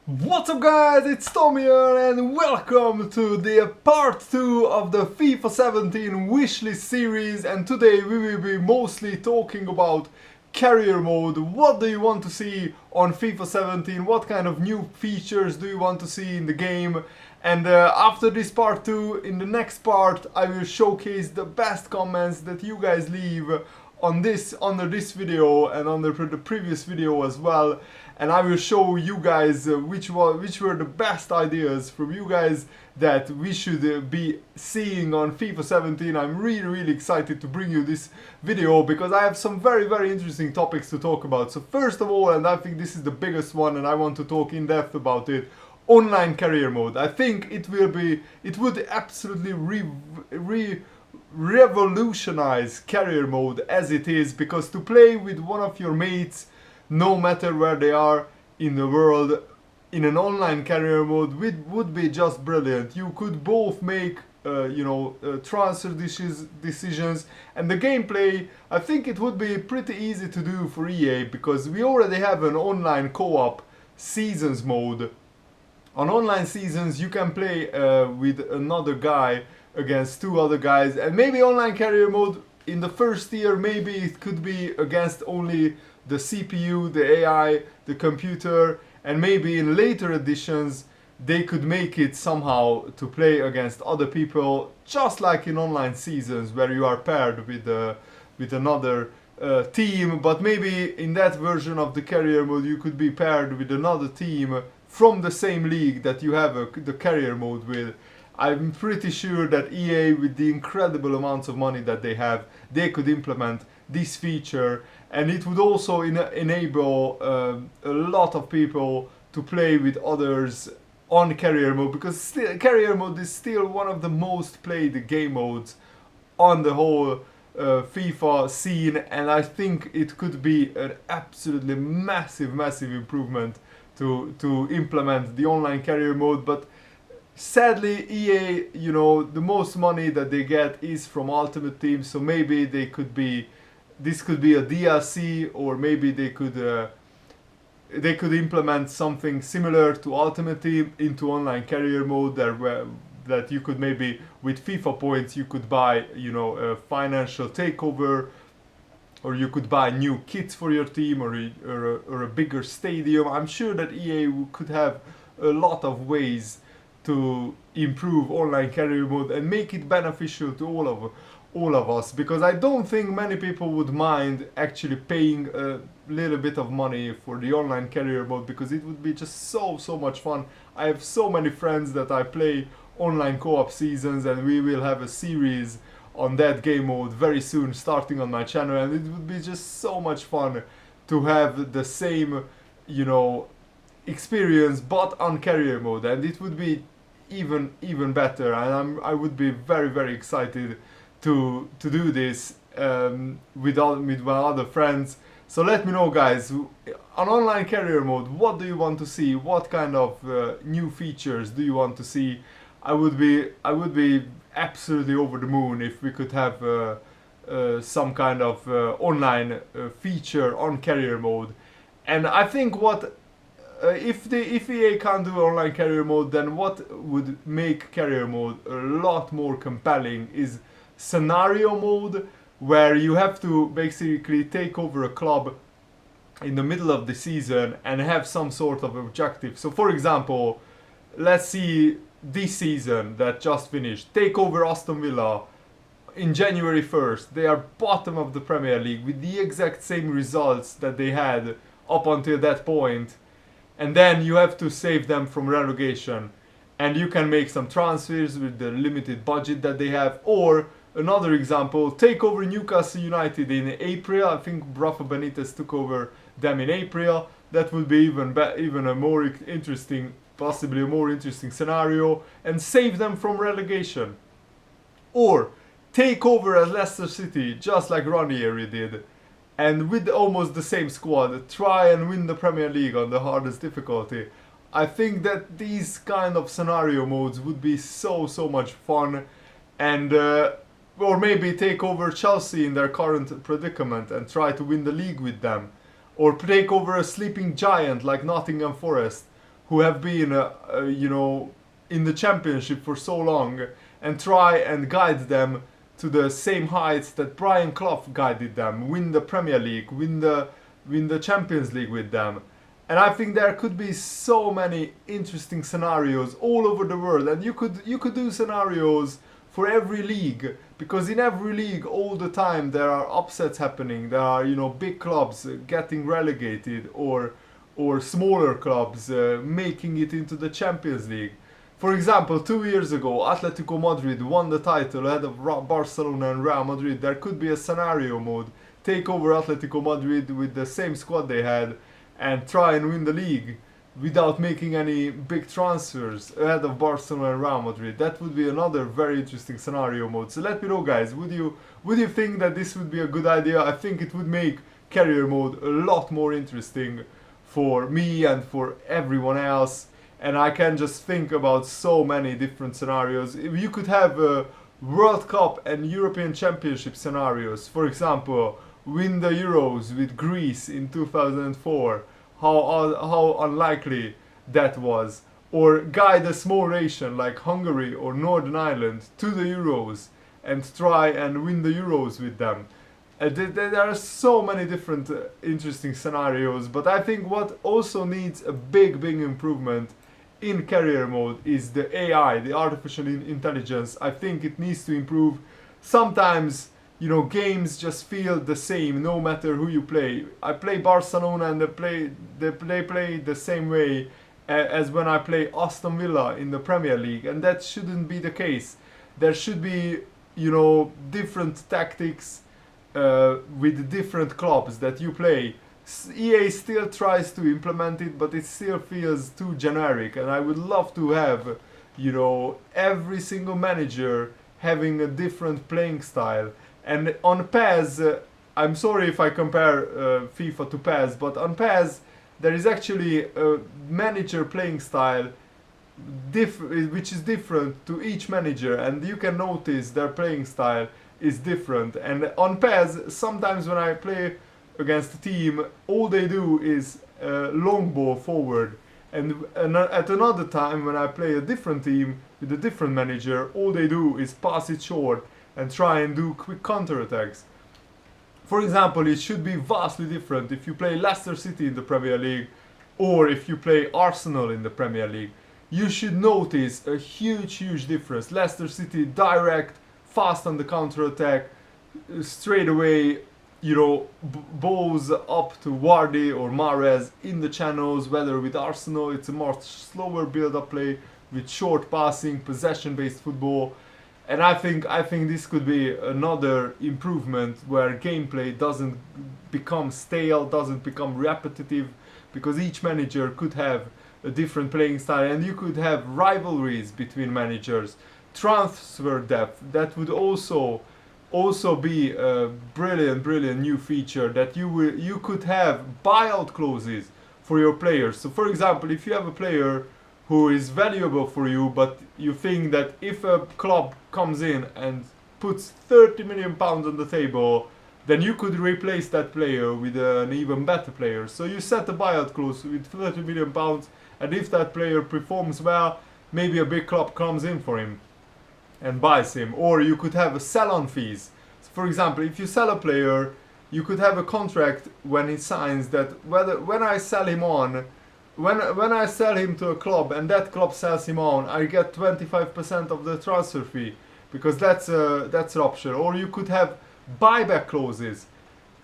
What's up guys, it's Tom here and welcome to the part 2 of the FIFA 17 wishlist series, and today we will be mostly talking about career mode. What do you want to see on FIFA 17? What kind of new features do you want to see in the game? And after this part 2, in the next part I will showcase the best comments that you guys leave on under this video and under the previous video as well, and I will show you guys which were the best ideas from you guys that we should be seeing on FIFA 17. I'm really excited to bring you this video because I have some very interesting topics to talk about. So first of all, and I think this is the biggest one and I want to talk in depth about it, online career mode. I think it would absolutely revolutionize career mode as it is, because to play with one of your mates, no matter where they are in the world, in an online career mode would be just brilliant. You could both make transfer decisions, and the gameplay, I think it would be pretty easy to do for EA because we already have an online co-op seasons mode. On online seasons you can play with another guy against two other guys, and maybe online career mode in the first year, maybe it could be against only the CPU, the AI, the computer, and maybe in later editions they could make it somehow to play against other people, just like in online seasons where you are paired with another team. But maybe in that version of the career mode you could be paired with another team from the same league that you have the career mode with. I'm pretty sure that EA, with the incredible amounts of money that they have, they could implement this feature, and it would also enable a lot of people to play with others on career mode, because career mode is still one of the most played game modes on the whole FIFA scene, and I think it could be an absolutely massive improvement to implement the online career mode. But sadly, EA, the most money that they get is from Ultimate Team, so maybe this could be a DLC, or maybe they could implement something similar to Ultimate Team into online career mode, that you could maybe with FIFA points you could buy a financial takeover, or you could buy new kits for your team, or a bigger stadium. I'm sure that EA could have a lot of ways to improve online career mode and make it beneficial to all of us, because I don't think many people would mind actually paying a little bit of money for the online career mode, because it would be just so much fun. I have so many friends that I play online co-op seasons, and we will have a series on that game mode very soon starting on my channel, and it would be just so much fun to have the same experience but on career mode, and it would be even better, and I would be very excited to do this with my other friends. So let me know, guys, on online career mode, what do you want to see? What kind of new features do you want to see? I would be absolutely over the moon if we could have some kind of online feature on career mode. And I think if EA can't do online career mode, then what would make career mode a lot more compelling is scenario mode, where you have to basically take over a club in the middle of the season and have some sort of objective. So for example, let's see this season that just finished, take over Aston Villa in January 1st. They are bottom of the Premier League with the exact same results that they had up until that point. And then you have to save them from relegation, and you can make some transfers with the limited budget that they have. Or another example, take over Newcastle United in April. I think Rafa Benitez took over them in April. That would be even a more interesting, possibly a more interesting scenario, and save them from relegation. Or take over as Leicester City, just like Ranieri did, and with almost the same squad, try and win the Premier League on the hardest difficulty. I think that these kind of scenario modes would be so much fun. And or maybe take over Chelsea in their current predicament and try to win the league with them, or take over a sleeping giant like Nottingham Forest, who have been, you know, in the championship for so long, and try and guide them to the same heights that Brian Clough guided them, win the Premier League, win the Champions League with them. And I think there could be so many interesting scenarios all over the world, and you could do scenarios for every league, because in every league all the time there are upsets happening. There are, you know, big clubs getting relegated, or smaller clubs making it into the Champions League. For example, 2 years ago, Atletico Madrid won the title ahead of Barcelona and Real Madrid. There could be a scenario mode: take over Atletico Madrid with the same squad they had and try and win the league without making any big transfers ahead of Barcelona and Real Madrid. That would be another very interesting scenario mode. So let me know, guys, would you think that this would be a good idea? I think it would make career mode a lot more interesting for me and for everyone else. And I can just think about so many different scenarios. If you could have World Cup and European Championship scenarios. For example, win the Euros with Greece in 2004. How unlikely that was. Or guide a small nation like Hungary or Northern Ireland to the Euros and try and win the Euros with them. There are so many different interesting scenarios, but I think what also needs a big improvement in career mode is the AI, the artificial intelligence. I think it needs to improve. Sometimes, you know, games just feel the same no matter who you play. I play Barcelona and they play the same way as when I play Aston Villa in the Premier League, and that shouldn't be the case. There should be, you know, different tactics with different clubs that you play. EA still tries to implement it, but it still feels too generic, and I would love to have, you know, every single manager having a different playing style. And on PES, I'm sorry if I compare FIFA to PES, but on PES there is actually a manager playing style which is different to each manager, and you can notice their playing style is different. And on PES, sometimes when I play against a team, all they do is long ball forward, and at another time when I play a different team with a different manager, all they do is pass it short and try and do quick counter-attacks. For example, it should be vastly different if you play Leicester City in the Premier League or if you play Arsenal in the Premier League. You should notice a huge difference. Leicester City direct, fast on the counter-attack, straight away, you know, balls up to Vardy or Mahrez in the channels. Whether with Arsenal, it's a much slower build-up play with short passing, possession-based football. And I think this could be another improvement where gameplay doesn't become stale, doesn't become repetitive, because each manager could have a different playing style, and you could have rivalries between managers, transfer depth. That would also be a brilliant new feature, that you could have buyout clauses for your players. So for example, if you have a player who is valuable for you, but you think that if a club comes in and puts 30 million pounds on the table, then you could replace that player with an even better player. So you set a buyout clause with 30 million pounds, and if that player performs well, maybe a big club comes in for him and buys him. Or you could have a sell-on fees. So for example, if you sell a player, you could have a contract when he signs that when I sell him on, when I sell him to a club and that club sells him on, I get 25% of the transfer fee, because that's an option. Or you could have buyback clauses.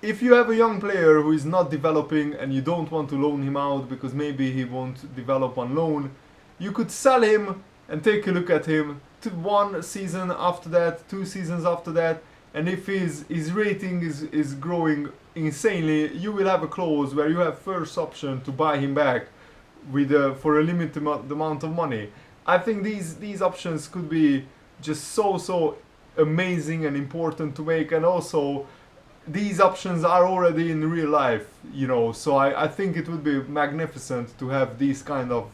If you have a young player who is not developing and you don't want to loan him out because maybe he won't develop on loan, you could sell him and take a look at him to 1 season after that, 2 seasons after that, and if his rating is growing insanely, you will have a clause where you have first option to buy him back with for a limited amount of money. I think these options could be just so amazing and important to make, and also these options are already in real life, you know. So I think it would be magnificent to have these kind of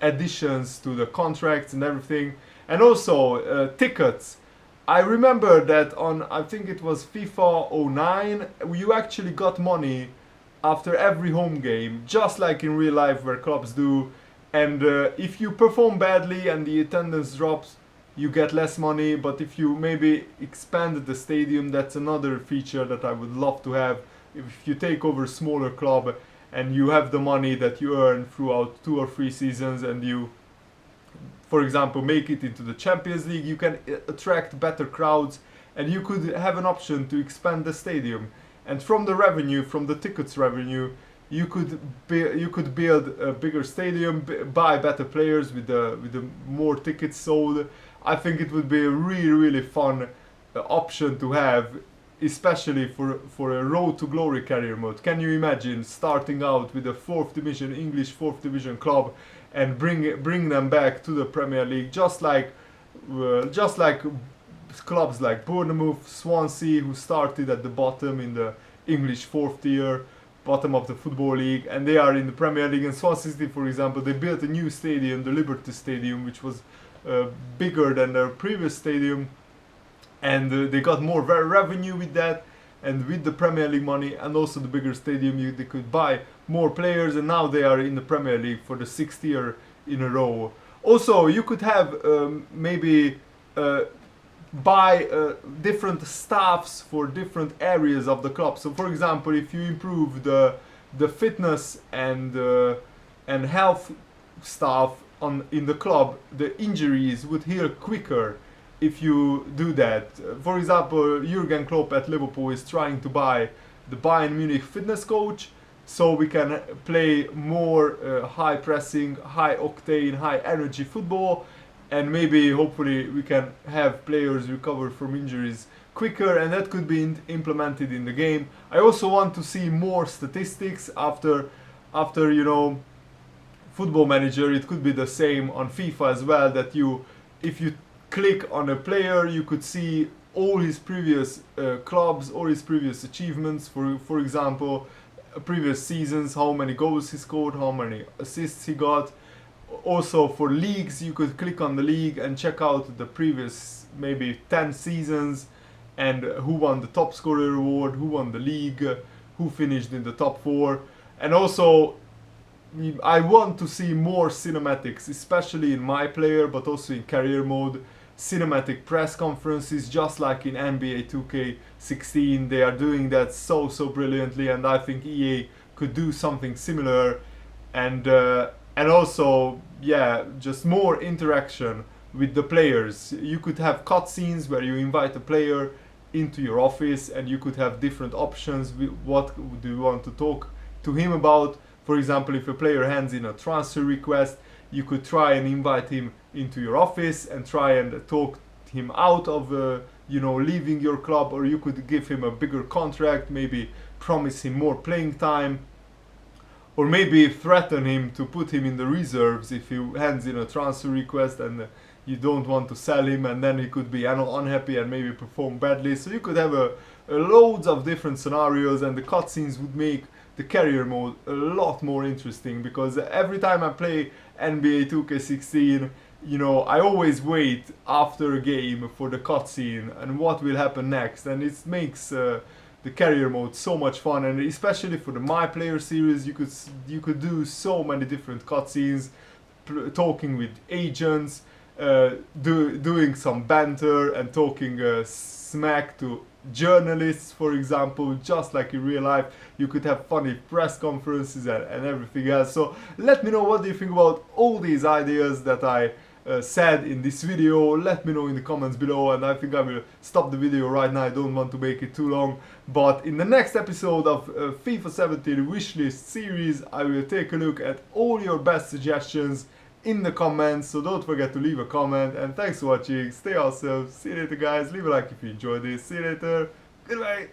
additions to the contracts and everything, and also tickets. I remember that on, I think it was FIFA 09, you actually got money after every home game, just like in real life where clubs do. And if you perform badly and the attendance drops, you get less money. But if you maybe expand the stadium, that's another feature that I would love to have. If you take over a smaller club and you have the money that you earn throughout 2 or 3 seasons, and you, for example, make it into the Champions League, you can attract better crowds, and you could have an option to expand the stadium. And from the revenue, from the tickets revenue, you could build a bigger stadium, buy better players with the more tickets sold. I think it would be a really fun option to have, especially for a road to glory career mode. Can you imagine starting out with a English fourth division club, and bring them back to the Premier League, just like clubs like Bournemouth, Swansea, who started at the bottom in the English fourth tier, bottom of the Football League, and they are in the Premier League. And Swansea City, for example, they built a new stadium, the Liberty Stadium, which was bigger than their previous stadium, and they got more revenue with that, and with the Premier League money and also the bigger stadium, they could buy more players, and now they are in the Premier League for the 6th year in a row. Also, you could have maybe buy different staffs for different areas of the club. So for example, if you improve the fitness and health staff in the club, the injuries would heal quicker if you do that. For example, Jurgen Klopp at Liverpool is trying to buy the Bayern Munich fitness coach, so we can play more high pressing, high octane, high energy football, and maybe hopefully we can have players recover from injuries quicker, and that could be implemented in the game. I also want to see more statistics after you know, Football Manager. It could be the same on FIFA as well, that if you click on a player, you could see all his previous clubs, all his previous achievements, for example, previous seasons, how many goals he scored, how many assists he got. Also for leagues, you could click on the league and check out the previous maybe 10 seasons, and who won the top scorer award, who won the league, who finished in the top 4. And also I want to see more cinematics, especially in My Player, but also in career mode. Cinematic press conferences, just like in NBA 2K16. They are doing that so brilliantly, and I think EA could do something similar. And also, yeah, just more interaction with the players. You could have cutscenes where you invite a player into your office, and you could have different options. What do you want to talk to him about? For example, if a player hands in a transfer request, you could try and invite him into your office and try and talk him out of you know, leaving your club, or you could give him a bigger contract, maybe promise him more playing time, or maybe threaten him to put him in the reserves if he hands in a transfer request and you don't want to sell him, and then he could be unhappy and maybe perform badly. So you could have loads of different scenarios, and the cutscenes would make the career mode a lot more interesting, because every time I play NBA 2K16, you know, I always wait after a game for the cutscene and what will happen next, and it makes the career mode so much fun. And especially for the My Player series, you could do so many different cutscenes, talking with agents, doing some banter and talking smack to journalists, for example, just like in real life. You could have funny press conferences and everything else. So let me know, what do you think about all these ideas that I said in this video? Let me know in the comments below, and I think I will stop the video right now. I don't want to make it too long, but in the next episode of FIFA 17 Wishlist series, I will take a look at all your best suggestions in the comments, so don't forget to leave a comment. And thanks for watching, stay awesome, see you later guys, leave a like if you enjoyed this, see you later, goodbye.